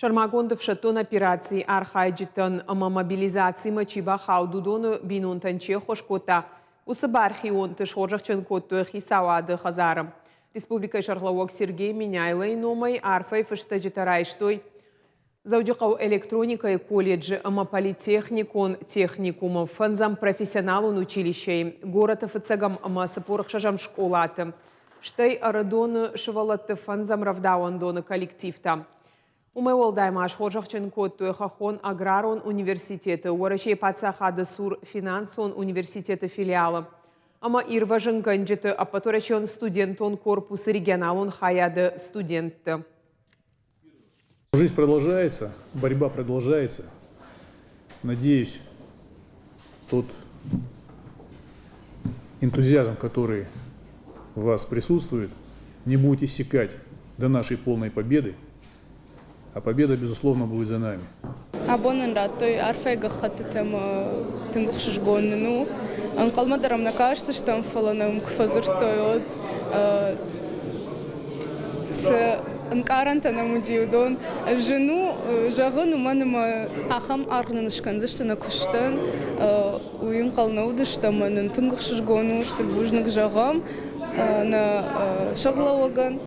Шармагондов шатон операции архайджитон мобилизации мачиба хаудудон бинунтанче хошкота. Усыбархион тышхожахчен котту хисауады хазарым. Республика Шарлауок Сергей Миняйлай номай арфай фыштаджитарайштой. Заудикау электроника и колледжи политехникон техникумов фанзам профессионалун училищей. Город офицегам сапорхшажам школаты. Штай арадон шевалатты фанзам равдауандона коллективта. Умевол даймаш хожахчен котту хахон аграрон университеты, уарачей пацахады сур финансон университеты филиалы. Ама ирважен ганджеты, апаторачен студентон корпус регионалон хаяды студенты. Жизнь продолжается, борьба продолжается. Надеюсь, тот энтузиазм, который в вас присутствует, не будет иссякать до нашей полной победы. А победа, безусловно, будет за нами. Абонен раттой арфега хаттем тынгухшиш гонну. Анкалмадарам на кажется, что там фаланам кфазуртойот с анкарантана мудиудон жену жагын уманыма ахам аргнышкан заштана куштан уюн калнауды что манын тынгухшиш гонну что бужник жагам на шаглауган.